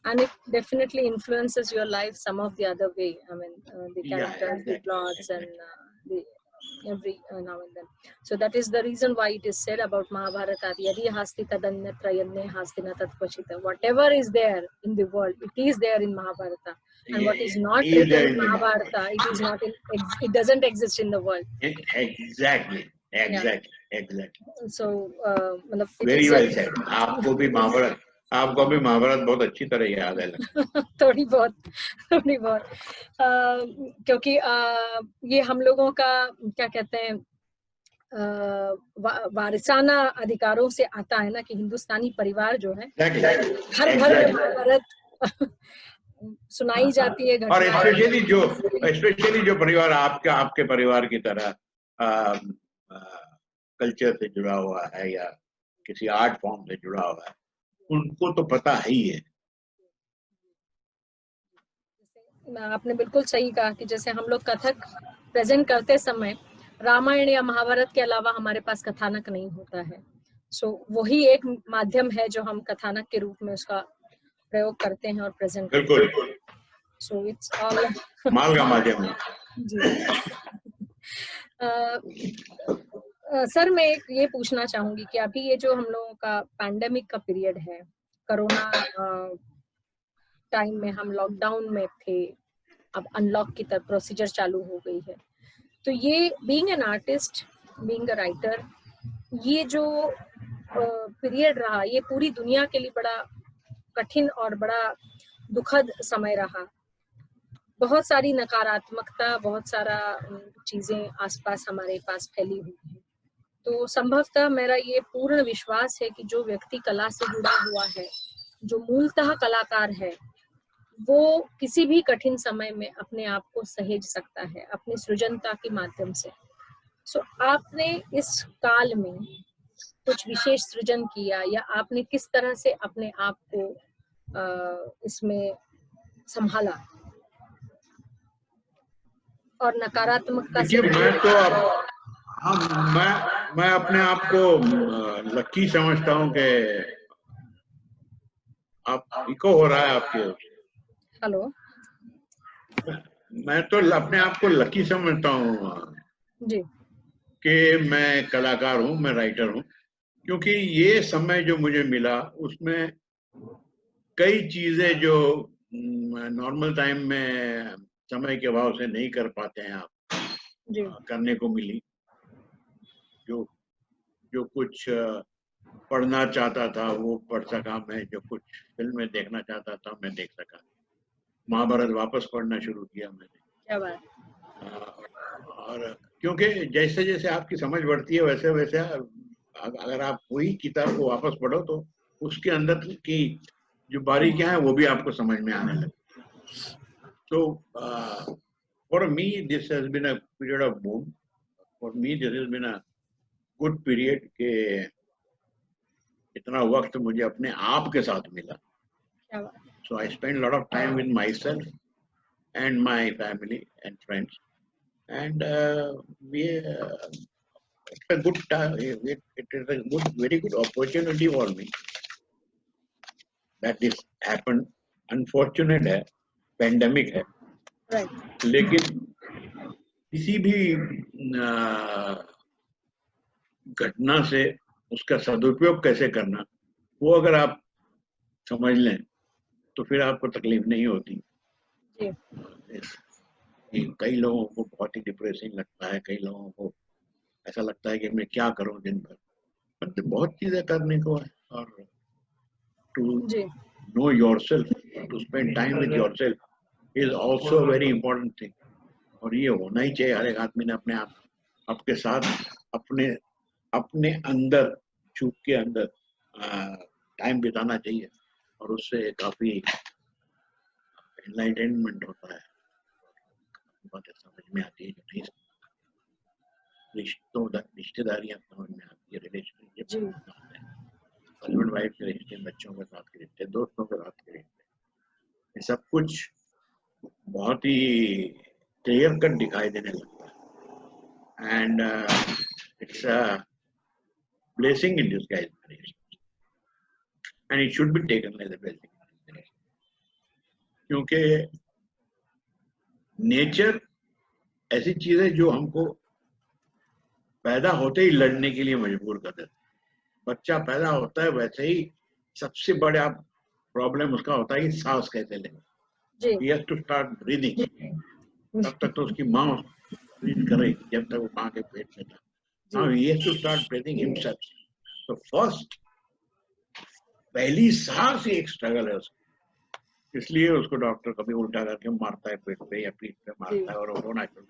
And it definitely influences your life some of the other way. I mean, the characters, the plots, and the every now and then. So that is the reason why it is said about Mahabharata, yadi hasti tadanyatra yanne hastina tatkvachita. Whatever is there in the world, it is there in Mahabharata. and what is not written in Mahabharata, it doesn't exist in the world. Exactly. So very well said. आपको भी महाभारत बहुत अच्छी तरह याद है। थोड़ी बहुत क्योंकि ये हम लोगों का क्या कहते हैं वारिसाना अधिकारों से आता है ना, कि हिंदुस्तानी परिवार जो है हर घर में महाभारत सुनाई जाती है। और स्पेशली जो परिवार आपके परिवार की तरह कल्चर से जुड़ा हुआ है या किसी आर्ट फॉर्म से जुड़ा हुआ है, उनको तो पता ही है। आपने बिल्कुल सही कहा कि जैसे हम लोग कथक प्रेजेंट करते समय रामायण या महाभारत के अलावा हमारे पास कथानक नहीं होता है। सो वही एक माध्यम है जो हम कथानक के रूप में उसका प्रयोग करते हैं और प्रेजेंट करते हैं। बिल्कुल। सो इट्स ऑल माल का माध्यम है। जी। सर मैं ये पूछना चाहूंगी कि अभी ये जो हम लोगों का पैंडेमिक का पीरियड है, कोरोना टाइम में हम लॉकडाउन में थे, अब अनलॉक की तरफ प्रोसीजर चालू हो गई है, तो ये being an artist, being a writer, ये जो पीरियड रहा, ये पूरी दुनिया के लिए बड़ा कठिन और बड़ा दुखद समय रहा। बहुत सारी नकारात्मकता, बहुत सारा चीजें आसपास हमारे पास फैली हुई है। तो संभवतः मेरा ये पूर्ण विश्वास है कि जो व्यक्ति कला से जुड़ा हुआ है, जो मूलतः कलाकार है, वो किसी भी कठिन समय में अपने आप को सहेज सकता है अपनी सृजनता के माध्यम से। सो आपने इस काल में कुछ विशेष सृजन किया या आपने किस तरह से अपने आप को इसमें संभाला और नकारात्मकता से? मैं अपने आप को लकी समझता हूँ कि आप इको हो रहा है आपके। हेलो। मैं तो अपने आप को लकी समझता हूँ जी कि मैं कलाकार हूँ, मैं राइटर हूँ, क्योंकि ये समय जो मुझे मिला उसमें कई चीजें जो नॉर्मल टाइम में समय के अभाव से नहीं कर पाते हैं आप, करने को मिली। जो कुछ पढ़ना चाहता था वो पढ़ सका मैं, जो कुछ फिल्में देखना चाहता था मैं देख सका। महाभारत वापस पढ़ना शुरू किया मैंने। क्या बात। और क्योंकि जैसे जैसे आपकी समझ बढ़ती है वैसे वैसे अगर आप वही किताब को वापस पढ़ो तो उसके अंदर की जो बारीकियां हैं वो भी आपको समझ में आने लगती है। तो for me this has been a period of boom. For me this has been a good period के इतना वक्त मुझे अपने आप के साथ मिला। So I spent a lot of time with myself and my family and friends, and it's a good time. It is a very good opportunity for me that this happened. Unfortunate है, pandemic है, right. लेकिन किसी भी घटना से उसका सदुपयोग कैसे करना, वो अगर आप समझ लें तो फिर आपको तकलीफ नहीं होती। कई लोगों को बहुत ही डिप्रेसिंग लगता है, कई लोगों को ऐसा लगता है कि मैं क्या करूं दिन भर, मतलब बहुत चीजें करने को है। और to know yourself, to spend time with yourself is also very important thing. और ये होना ही चाहिए, हर एक आदमी ने अपने आप आपके साथ अपने अंदर चुप के अंदर टाइम बिताना चाहिए, और उससे काफी एनलाइटनमेंट होता है, बातें समझ में आती है जो नहीं रिश्तेदारियां समझ में आती है, रिलेशनशिप, हस्बैंड वाइफ के रिश्ते, बच्चों के साथ के रिश्ते, दोस्तों के साथ के रिश्ते, ये सब कुछ बहुत ही क्लियर कट दिखाई देने लगता है। And it's a blessing in disguise and it should be taken as a blessing, क्योंकि नेचर ऐसी चीज है जो हमको पैदा होते ही लड़ने के लिए मजबूर कर देता है। बच्चा पैदा होता है वैसे ही सबसे बड़ा प्रॉब्लम उसका होता है कि सांस कैसे लें, he has to start breathing. तब तक तो उसकी माँ ब्रीथ कर रही थी जब तक वो माँ के पेट में था. Now he has to start breathing himself. So first, पहली सांस ही एक स्ट्रगल है उसको. इसलिए उसको डॉक्टर कभी उल्टा करके मारता है पेट पे या पीठ पे मारता है और वो रोना शुरू.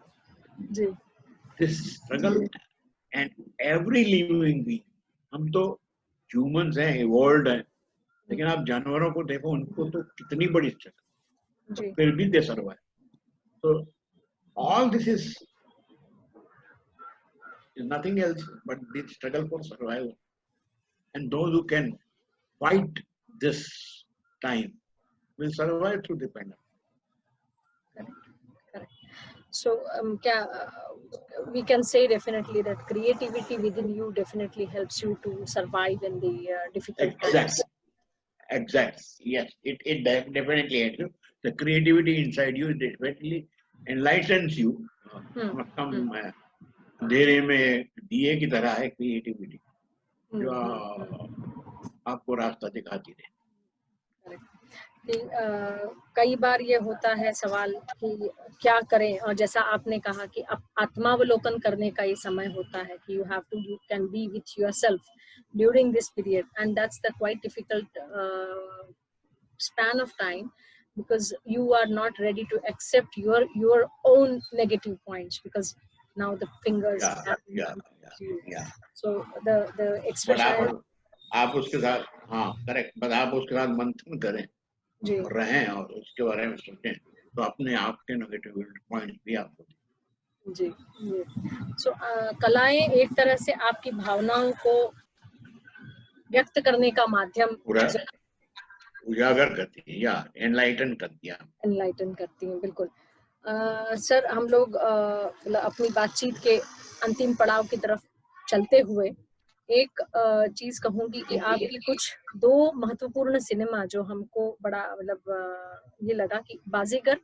This struggle and every living being, हम तो humans हैं, evolved हैं, लेकिन आप जानवरों को देखो, उनको तो कितनी बड़ी स्ट्रगल, फिर भी दे survive. So all this is nothing else but the struggle for survival. And those who can fight this time will survive through the pandemic. Correct. So we can say definitely that creativity within you definitely helps you to survive in the difficult times. Exactly. Yes, it definitely helps you. The creativity inside you definitely enlightens you. अंधेरे में दिए की तरह है क्रिएटिविटी, जो आपको रास्ता दिखाती है. कई बार ये होता है सवाल कि क्या करें, और जैसा आपने कहा कि आत्मावलोकन करने का ये समय होता है कि you can be with yourself during this period, and that's the quite difficult span of time, because you are not ready to accept your own negative points, because now the fingers so the expression आप उसके साथ करेक्ट, बट आप उसके साथ मंथन करें और रहें और उसके बारे में सोचें तो अपने आप के नेगेटिव पॉइंट्स भी आपको जी. सो कलाएं एक तरह से आपकी भावनाओं को व्यक्त करने का माध्यम उजागर करती है या एनलाइटन करती हैं. बिल्कुल. सर, हम लोग अपनी बातचीत के अंतिम पड़ाव की तरफ चलते हुए एक चीज कहूंगी कि आपकी कुछ 2 महत्वपूर्ण सिनेमा जो हमको बड़ा ये लगा कि बाजीगर,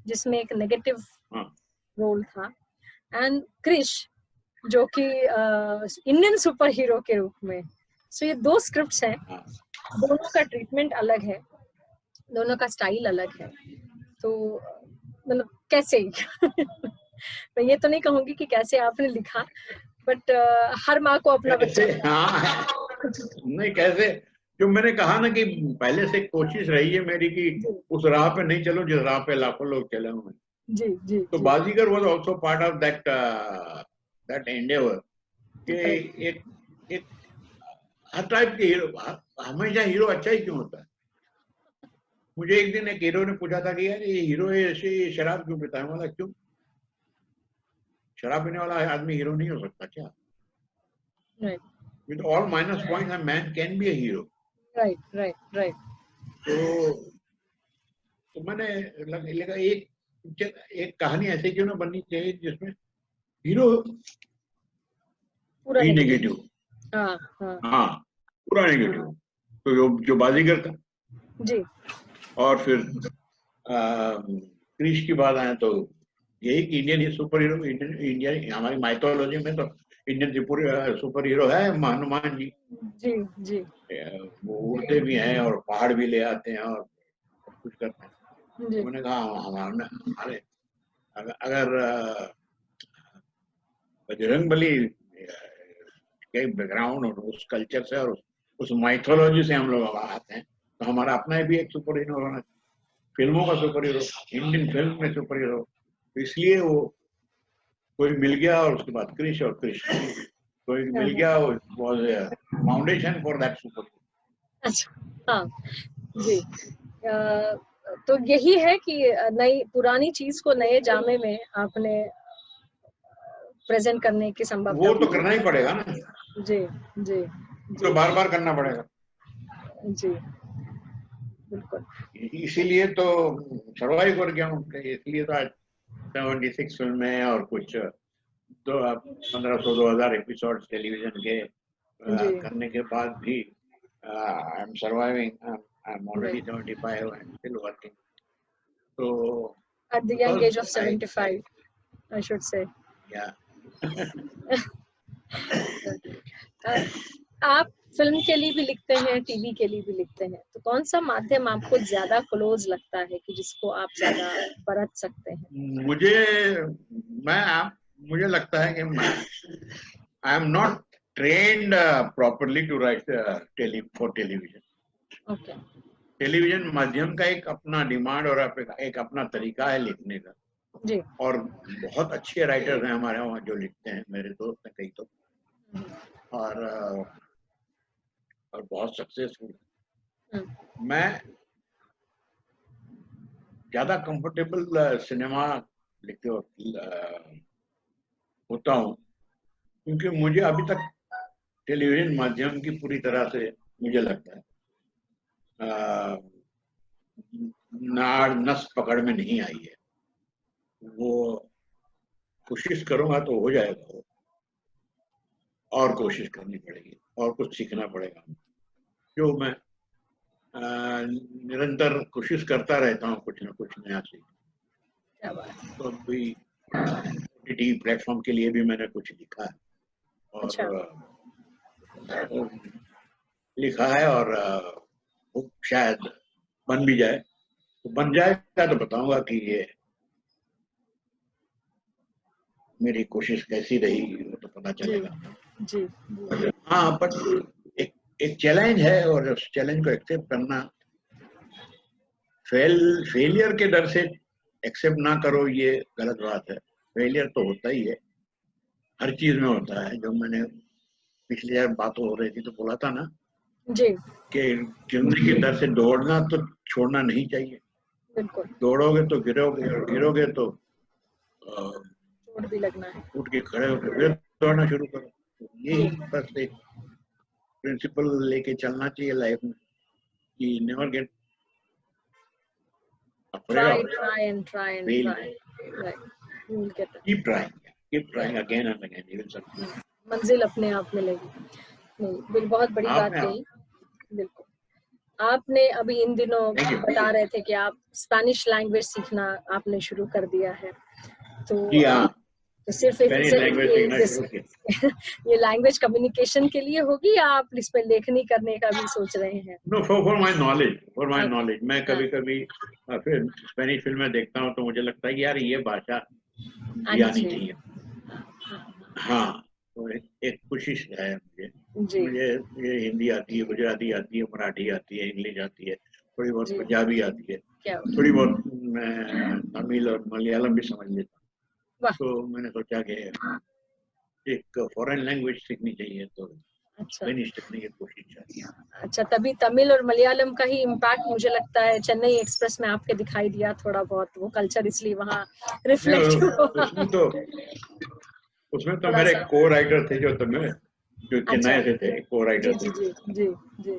जिसमें एक नेगेटिव रोल था, एंड क्रिश, जो कि इंडियन सुपर हीरो के रूप में. सो ये 2 स्क्रिप्ट्स हैं, दोनों का ट्रीटमेंट अलग है, दोनों का स्टाइल अलग है. तो मतलब कैसे मैं ये तो नहीं कहूंगी कि कैसे आपने लिखा, बट हर माँ को अपना बच्चा नहीं कैसे, जो मैंने कहा ना कि पहले से कोशिश रही है मेरी कि उस राह पे नहीं चलो जिस राह पे लाखों लोग चले हुए. जी. तो Baazigar was also part of that endeavour कि एक हर टाइप के हीरो, हमेशा हीरो अच्छा ही क्यों होता है. मुझे एक दिन एक हीरो ने पूछा था कि यार ये हीरो ऐसे शराब क्यों पीता है. मतलब क्यों, शराब पीने वाला आदमी हीरो नहीं हो सकता क्या? With all minus points, a man can be a hero. Right. तो मैंने लगा एक कहानी ऐसे क्यों ना बननी चाहिए जिसमें हीरो पूरा नेगेटिव. पूरा नेगेटिव. तो जो बाजीगर था जी. और फिर क्रिश की बात आए तो यही कि इंडियन सुपर हीरो, इंडियन हमारी माइथोलॉजी में तो इंडियन सुपर हीरो है हनुमान जी. जी. वो उड़ते भी हैं और पहाड़ भी ले आते हैं और कुछ करते हैं. तो मैंने कहा हमारे अगर बजरंगबली के बैकग्राउंड और उस कल्चर से और उस माइथोलॉजी से हम लोग आते हैं तो हमारा अपना भी एक सुपर हीरो होना, फिल्मों का सुपर हीरो, इंडियन फिल्म में सुपर हीरो. तो इसलिए वो कोई मिल गया और उसके बाद क्रिश और क्रिश कोई मिल गया, was foundation for that super hero. अच्छा. जी. तो यही है कि नई पुरानी चीज को नए जामे में आपने प्रेजेंट करने की संभावना, वो तो करना ही पड़ेगा ना. जी. तो बार करना पड़ेगा. जी बिल्कुल. इसीलिए तो सर्वाइव कर गया हूँ. इसलिए तो आज 76 फिल्में और कुछ 1500-2000 एपिसोड टेलीविजन के करने के बाद भी I am surviving. I am already 75 and still working. So at the young age of 75, I should say. Yeah. आप फिल्म के लिए भी लिखते हैं, टीवी के लिए भी लिखते हैं, तो कौन सा माध्यम आपको ज्यादा क्लोज लगता है कि जिसको आप ज्यादा बरत सकते हैं? मुझे लगता है कि I am not trained properly to write for television. Okay. Television माध्यम का एक अपना डिमांड और एक अपना तरीका है लिखने का जी। और बहुत अच्छे राइटर्स हैं हमारे वहाँ जो लिखते हैं, मेरे दोस्त हैं कई तो, और बहुत सक्सेसफुल। मैं ज्यादा कंफर्टेबल सिनेमा लिखते होता हूँ क्योंकि मुझे अभी तक टेलीविजन माध्यम की पूरी तरह से मुझे लगता है नाड़ नस पकड़ में नहीं आई है। वो कोशिश करूंगा तो हो जाएगा, वो और कोशिश करनी पड़ेगी और कुछ सीखना पड़ेगा, जो मैं निरंतर कोशिश करता रहता हूँ कुछ ना कुछ नया सीखने। तो अभी OTT प्लेटफॉर्म के लिए भी मैंने कुछ लिखा है और लिखा है और वो शायद बन भी जाए, तो बन जाएगा तो बताऊंगा कि ये मेरी कोशिश कैसी रही, वो तो पता चलेगा। जी। हाँ, पर एक चैलेंज है और उस चैलेंज को एक्सेप्ट करना, फेलियर के डर से एक्सेप्ट ना करो ये गलत बात है। फेलियर तो होता ही है, हर चीज में होता है। जो मैंने पिछली बार बात हो रही थी तो बोला था ना जी कि गिरने के डर से दौड़ना तो छोड़ना नहीं चाहिए। बिल्कुल। दौड़ोगे तो गिरोगे और गिरोगे तो चोट भी लगना है। उठ के खड़े होकर फिर दौड़ना शुरू करो। तो यही बस एक प्रिंसिपल लेके चलना चाहिए लाइफ में कि never get try and try right, you will get it. keep trying again and again, you will succeed. मंजिल अपने आप मिलेगी। नहीं, बहुत बड़ी बात कही। बिल्कुल। आपने अभी इन दिनों बता रहे थे कि आप स्पेनिश लैंग्वेज सीखना आपने शुरू कर दिया है, तो तो सिर्फ ये लैंग्वेज कम्युनिकेशन के लिए होगी या आप इस पे लेखनी करने का भी सोच रहे हैं? नो, फॉर माय नॉलेज मैं कभी फिर स्पेनिश फिल्में देखता हूँ तो मुझे लगता है कि यार ये भाषा आनी चाहिए। हाँ, तो एक कोशिश है मुझे ये हिंदी आती है, गुजराती आती है, मराठी आती है, इंग्लिश आती है, थोड़ी बहुत पंजाबी आती है, थोड़ी बहुत तमिल और मलयालम भी समझ लेता हूँ। तो मैंने सोचा कि एक फॉरेन लैंग्वेज सीखनी चाहिए, तो स्पेनिश सीखने की कोशिश चाहिए। अच्छा, तभी तमिल और मलयालम का ही इम्पैक्ट मुझे लगता है चेन्नई एक्सप्रेस में आपके दिखाई दिया थोड़ा बहुत, वो कल्चर इसलिए वहाँ रिफ्लेक्ट हुआ। उसमें तो मेरे को राइटर थे जो चेन्नई से थे, को राइटर थे। जी।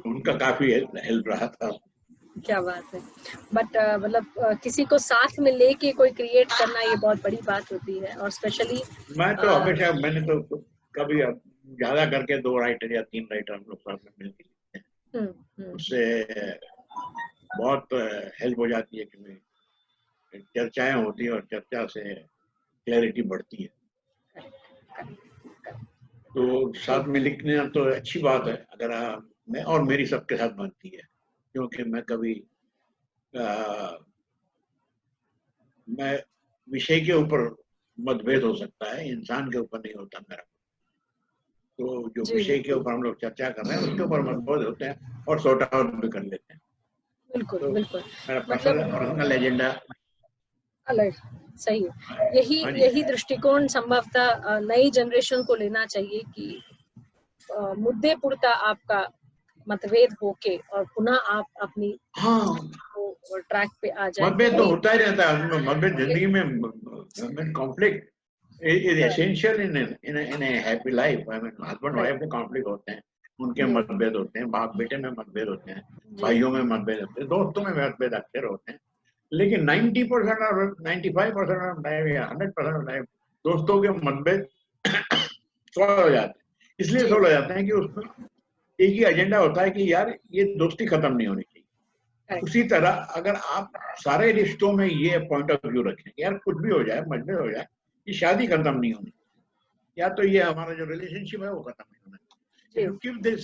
उनका काफी हेल्प रहा था। क्या बात है। बट मतलब किसी को साथ में लेके कोई क्रिएट करना ये बहुत बड़ी बात होती है, और स्पेशली मैं तो हमेशा मैंने तो कभी ज्यादा करके 2 राइटर या 3 राइटर हम लोग साथ में मिलकर लिखते हैं। उससे बहुत हेल्प हो जाती है क्योंकि चर्चाएं होती है और चर्चा से क्लैरिटी बढ़ती है। तो साथ में लिखने तो अच्छी बात है अगर मैं और मेरी सबके साथ बनती है, क्योंकि मैं कभी मैं विषय के ऊपर मतभेद हो सकता है, इंसान के ऊपर नहीं होता मेरा। तो जो विषय के ऊपर हम लोग चर्चा कर रहे हैं उसके ऊपर मतभेद होते हैं और सॉर्ट आउट भी कर लेते हैं। बिल्कुल तो बिल्कुल। मेरा पर्सनल एजेंडा अलग सही है। यही दृष्टिकोण संभवतः नई जनरेशन को लेना चाहिए कि मुद्दे पुरता आपका मतभेद होके और पुनः आप अपनी ट्रैक पे आ जाए। मतभेद तो होता ही रहता है, मतभेद जिंदगी में conflict is essential in a happy life. I mean, husband wife में कॉन्फ्लिक्ट होते हैं, उनके मतभेद होते हैं, बाप बेटे में मतभेद होते हैं, भाइयों में मतभेद होते हैं, दोस्तों में मतभेद अक्सर होते हैं। लेकिन 90% और 95% ऑफ टाइम या 100% ऑफ टाइम दोस्तों के मतभेद सॉल्व हो जाते हैं। इसलिए सॉल्व हो जाते हैं कि उसमें एक ही एजेंडा होता है कि यार ये दोस्ती खत्म नहीं होनी चाहिए। उसी तरह अगर आप सारे रिश्तों में ये पॉइंट ऑफ व्यू रखें, यार कुछ भी हो जाए, मतभेद हो जाए, ये शादी खत्म नहीं होनी, या तो ये हमारा जो रिलेशनशिप है वो खत्म नहीं होना। If you keep this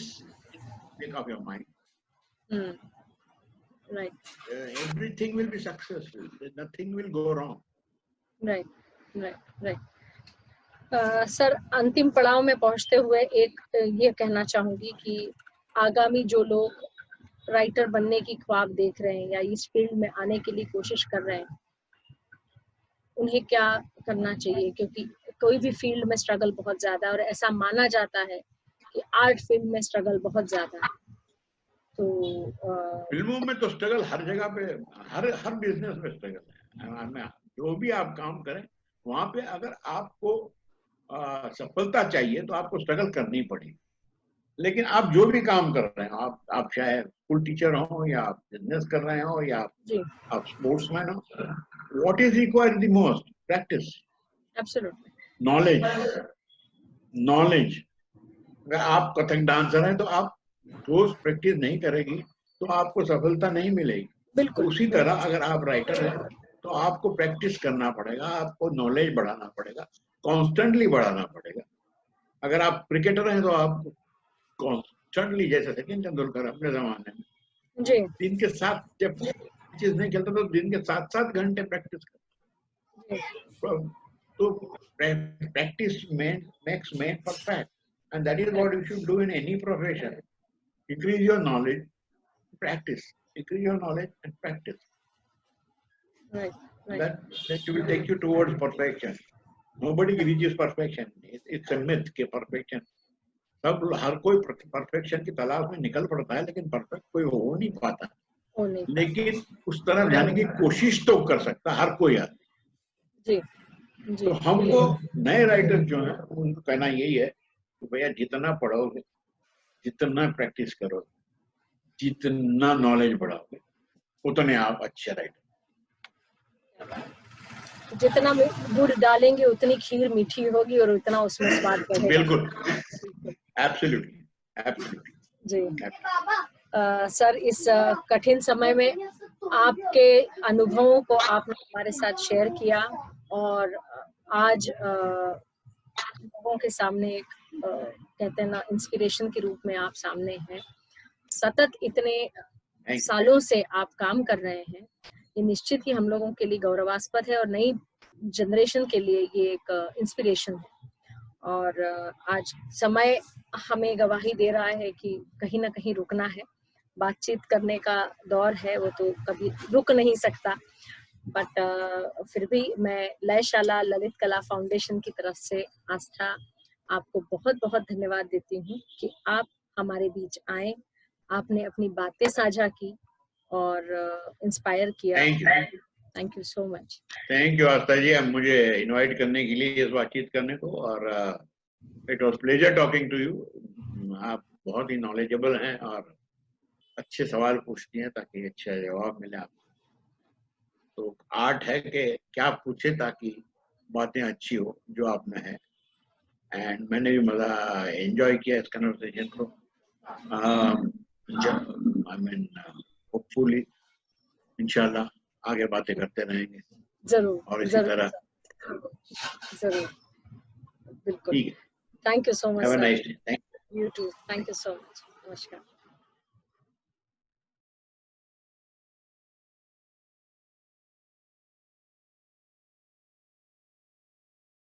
make up your mind. Right. Everything will be successful. Nothing will go wrong. Right. Sir, अंतिम पड़ाव में पहुंचते हुए एक ये कहना चाहूंगी कि आगामी जो लोग राइटर बनने की ख्वाब देख रहे हैं या इस फील्ड में आने के लिए कोशिश कर रहे हैं, उन्हें क्या करना चाहिए? क्योंकि कोई भी फील्ड में स्ट्रगल बहुत ज्यादा है और ऐसा माना जाता है कि आर्ट फील्ड में स्ट्रगल बहुत ज्यादा है। तो फिल्मों में तो स्ट्रगल हर जगह पे, हर बिजनेस में स्ट्रगल है। जो भी आप काम करें वहां पे अगर आपको सफलता चाहिए तो आपको स्ट्रगल करनी पड़ेगी। लेकिन आप जो भी काम कर रहे हैं, आप चाहे स्कूल टीचर हो या आप बिजनेस कर रहे हो या आप स्पोर्ट्समैन हो, what is required the most? Practice, absolutely, knowledge. अगर आप कथक डांसर हैं तो आप रोज प्रैक्टिस नहीं करेगी तो आपको सफलता नहीं मिलेगी। बिल्कुल। उसी तरह अगर आप राइटर हैं तो आपको प्रैक्टिस करना पड़ेगा, आपको नॉलेज बढ़ाना पड़ेगा, कॉन्स्टेंटली बढ़ाना पड़ेगा। अगर आप क्रिकेटर हैं तो आप कॉन्स्टेंटली, जैसे सचिन तेंदुलकर अपने जमाने में जी, दिन के 7 जब चीज नहीं खेलता तो दिन के 7-7 घंटे प्रैक्टिस करता। तो practice makes man perfect, and that is what you should do in any profession. Increase your knowledge, practice. Increase your knowledge and practice. right. That will take you towards perfection. Nobody reaches perfection. It's a myth कि perfection, सब हर कोई perfection की तलाश में निकल पड़ता है, लेकिन perfect कोई हो नहीं पाता। लेकिन उस तरफ जाने की कोशिश तो कर सकता हर कोई आदमी। जी। तो हमको नए राइटर जो हैं उनको कहना यही है कि भैया जितना पढ़ोगे, जितना प्रैक्टिस करोगे, जितना नॉलेज बढ़ाओगे, उतने आप अच्छे राइटर। जितना गुड़ डालेंगे उतनी खीर मीठी होगी और उतना उसमें स्वाद बढ़ेगा। बिल्कुल, एब्सोल्युटली जी। सर, इस कठिन समय में आपके अनुभवों को आपने हमारे साथ शेयर किया और आज लोगों के सामने एक कहते हैं ना, इंस्पिरेशन के रूप में आप सामने हैं। सतत इतने सालों से आप काम कर रहे हैं, ये निश्चित ही हम लोगों के लिए गौरवास्पद है और नई जनरेशन के लिए ये एक इंस्पिरेशन है। और आज समय हमें गवाही दे रहा है कि कहीं ना कहीं रुकना है। बातचीत करने का दौर है, वो तो कभी रुक नहीं सकता। बट फिर भी मैं लयशाला ललित कला फाउंडेशन की तरफ से आस्था आपको बहुत बहुत धन्यवाद देती हूँ कि आप हमारे बीच आए, आपने अपनी बातें साझा की और इंस्पायर किया। Thank you so much. Thank you Aastha ji, मुझे इनवाइट करने के लिए, इस बातचीत करने को, और it was pleasure talking to you. आप बहुत ही नॉलेजेबल हैं और अच्छे सवाल पूछती हैं ताकि अच्छा जवाब मिले आपको। तो आर्ट है कि क्या पूछे ताकि बातें अच्छी हो जो आप में है। एंड मैंने भी मजा एंजॉय किया इस कन्वर्सेशन को। आई मीन होपफुली इंशाल्लाह आगे बातें करते रहेंगे जरूर, और इसी तरह जरूर, बिल्कुल। ठीक है। Thank you so much. Have a nice day. You too. Thank you so much. नमस्कार।